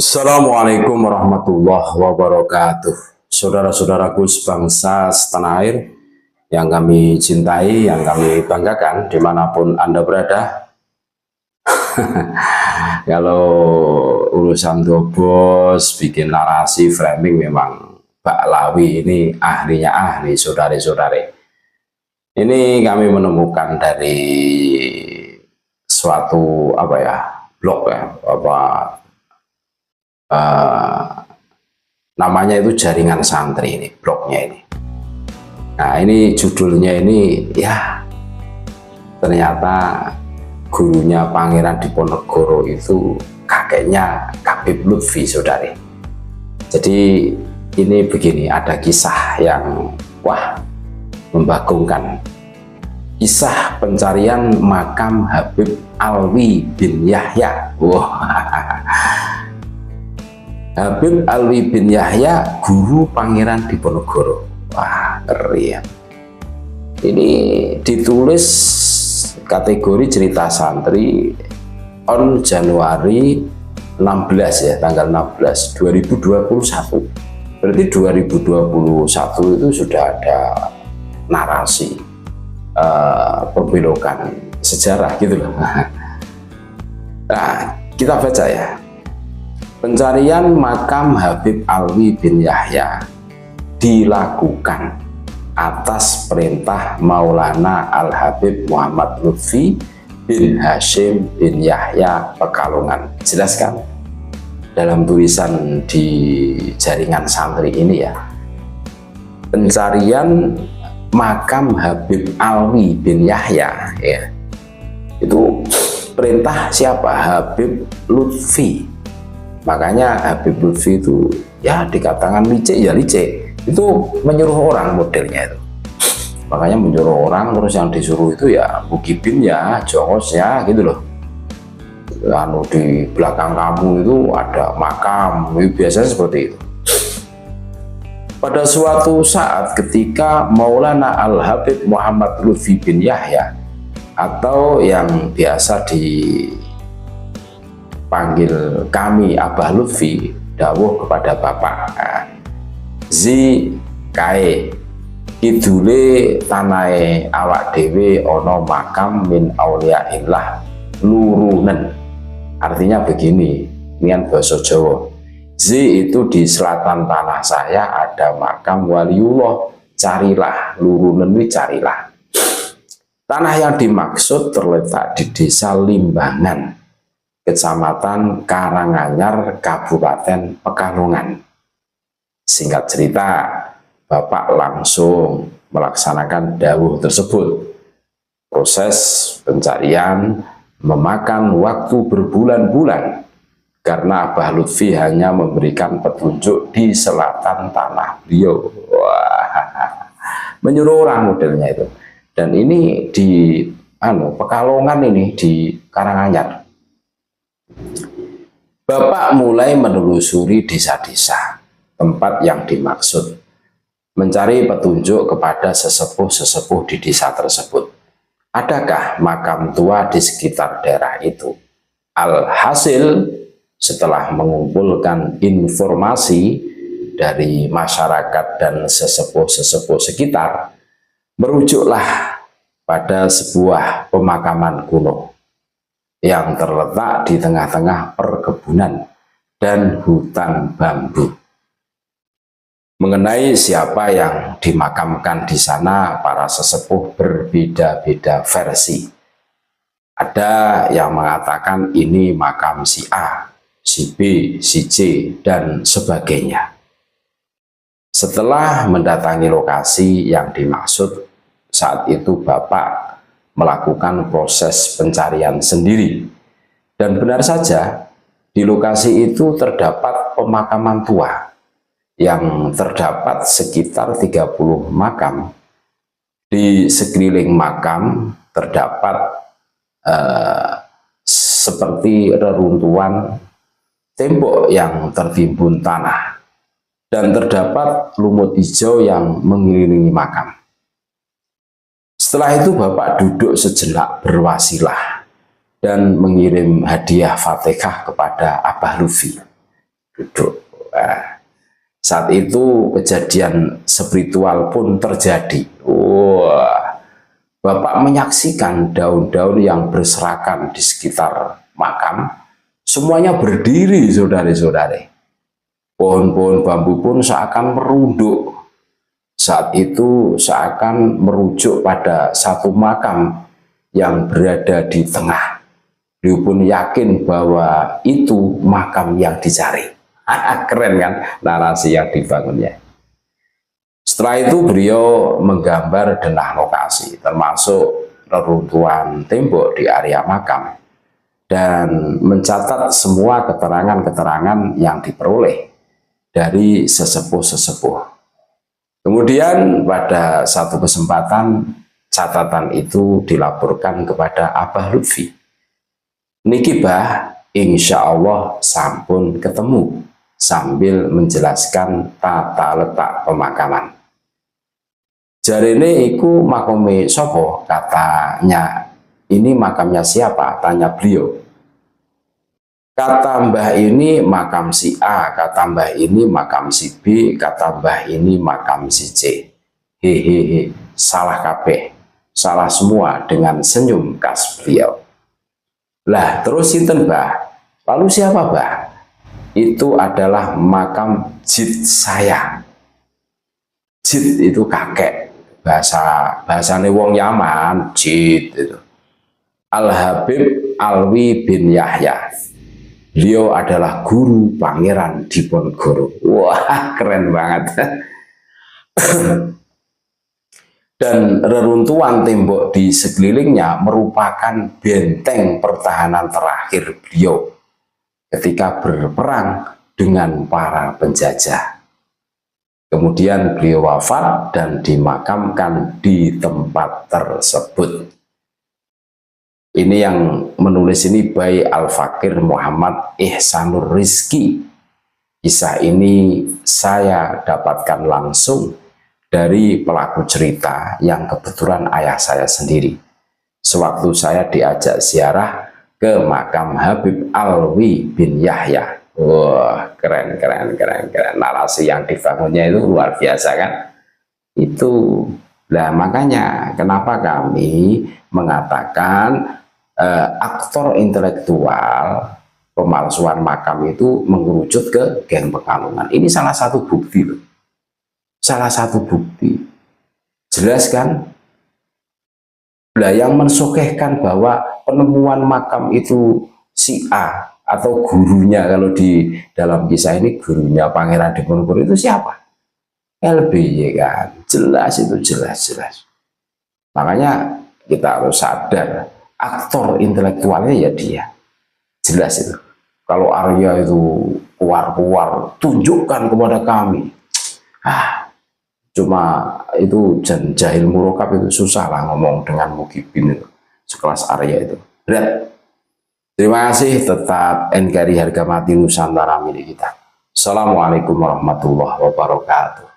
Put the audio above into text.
Assalamualaikum warahmatullahi wabarakatuh. Saudara-saudaraku sebangsa setanah air yang kami cintai, yang kami banggakan dimanapun Anda berada. Kalau urusan dobos, bikin narasi, framing, memang Pak Lawi ini ahlinya ahli, saudari-saudari. Ini kami menemukan dari suatu blog uh, namanya itu Jaringan Santri, ini blognya ini. Nah, ini judulnya ini, ya ternyata gurunya Pangeran Diponegoro itu kakeknya Habib Lutfi, saudari. Jadi ini begini, ada kisah yang membagongkan. Kisah pencarian makam Habib Alwi bin Yahya. Habib Alwi bin Yahya, guru Pangeran Diponegoro. Wah, keren. Ini ditulis kategori cerita santri on Januari 16 ya, tanggal 16 2021. Berarti 2021 itu sudah ada narasi perbelokan sejarah gitu loh. Nah, kita baca ya. Pencarian makam Habib Alwi bin Yahya dilakukan atas perintah Maulana Al-Habib Muhammad Lutfi bin Hashim bin Yahya Pekalongan. Jelaskan dalam tulisan di Jaringan Santri ini ya. Pencarian makam Habib Alwi bin Yahya ya. Itu perintah siapa? Habib Lutfi. Makanya Habib Lutfi itu ya dikatakan licik, ya licik. Itu menyuruh orang modelnya itu. Makanya menyuruh orang, terus yang disuruh itu ya Bukibin ya, Jongos ya gitu loh. Lalu di belakang kamu itu ada makam, biasanya seperti itu. Pada suatu saat ketika Maulana Al-Habib Muhammad Lutfi bin Yahya, atau yang biasa dipanggil kami Abah Lutfi, dawuh kepada Bapak, Zi kae kidule tanahe awak dewe ono makam min auliyaillah lurunen. Artinya begini, nian bahasa Jawa. Zi itu di selatan tanah saya ada makam waliullah, carilah. Lurunen ini carilah. Tanah yang dimaksud terletak di desa Limbangan, Kecamatan Karanganyar, Kabupaten Pekalongan. Singkat cerita, Bapak langsung melaksanakan dawuh tersebut. Proses pencarian memakan waktu berbulan-bulan karena Abah Lutfi hanya memberikan petunjuk di selatan tanah beliau. Wah, menyuruh orang modelnya itu. Dan ini di Pekalongan, ini di Karanganyar. Bapak mulai menelusuri desa-desa tempat yang dimaksud, mencari petunjuk kepada sesepuh-sesepuh di desa tersebut. Adakah makam tua di sekitar daerah itu? Alhasil, setelah mengumpulkan informasi dari masyarakat dan sesepuh-sesepuh sekitar, merujuklah pada sebuah pemakaman kuno yang terletak di tengah-tengah perkebunan dan hutan bambu. Mengenai siapa yang dimakamkan di sana, para sesepuh berbeda-beda versi. Ada yang mengatakan ini makam si A, si B, si C, dan sebagainya. Setelah mendatangi lokasi yang dimaksud, saat itu Bapak melakukan proses pencarian sendiri. Dan benar saja, di lokasi itu terdapat pemakaman tua yang terdapat sekitar 30 makam. Di sekeliling makam terdapat seperti reruntuhan tembok yang tertimbun tanah, dan terdapat lumut hijau yang mengelilingi makam. Setelah itu Bapak duduk sejenak berwasilah dan mengirim hadiah Fatihah kepada Abah Lutfi. duduk. Nah, saat itu kejadian spiritual pun terjadi. Wah, Bapak menyaksikan daun-daun yang berserakan di sekitar makam, semuanya berdiri, saudari-saudari. Pohon-pohon bambu pun seakan merunduk. Saat itu seakan merujuk pada satu makam yang berada di tengah. Beliau pun yakin bahwa itu makam yang dicari. Keren kan narasi yang dibangunnya. Setelah itu beliau menggambar denah lokasi, termasuk reruntuhan tembok di area makam, dan mencatat semua keterangan-keterangan yang diperoleh dari sesepuh-sesepuh. Kemudian pada satu kesempatan catatan itu dilaporkan kepada Abah Lutfi. Niki bah, insya Allah sampun ketemu, sambil menjelaskan tata letak pemakaman. Jarene iku makome sopo, katanya ini makamnya siapa, tanya beliau. Kata mbah ini makam si A, kata mbah ini makam si B, kata mbah ini makam si C. Hehehe, salah kabeh, salah semua, dengan senyum khas beliau. Lah terus sinten mbah? Lalu siapa mbah? Itu adalah makam jid saya. Jid itu kakek, bahasane wong Yaman, jid itu. Al-Habib Alwi bin Yahya. Beliau adalah guru Pangeran Diponegoro. Wah, keren banget. Dan reruntuhan tembok di sekelilingnya merupakan benteng pertahanan terakhir beliau ketika berperang dengan para penjajah. Kemudian beliau wafat dan dimakamkan di tempat tersebut. Ini yang menulis ini Bayi Al-Fakir Muhammad Ihsanur Rizki. Kisah ini saya dapatkan langsung dari pelaku cerita yang kebetulan ayah saya sendiri. Sewaktu saya diajak ziarah ke makam Habib Alwi bin Yahya. Wah, keren. Narasi yang dibangunnya itu luar biasa kan? Itu, nah makanya kenapa kami mengatakan aktor intelektual pemalsuan makam itu mengerucut ke geng Pekalongan. Ini salah satu bukti loh. Salah satu bukti. Jelas kan? Nah, yang mensukehkan bahwa penemuan makam itu si A atau gurunya, kalau di dalam kisah ini gurunya Pangeran Diponegoro itu siapa? LBY kan. Jelas itu, jelas. Makanya kita harus sadar, aktor intelektualnya ya dia. Jelas itu. Kalau Arya itu keluar, tunjukkan kepada kami. Cuma itu jahil murokab itu susah lah ngomong dengan Mukibin itu. Sekelas Arya itu. Berat. Terima kasih, tetap NKRI harga mati Nusantara milik kita. Assalamualaikum warahmatullahi wabarakatuh.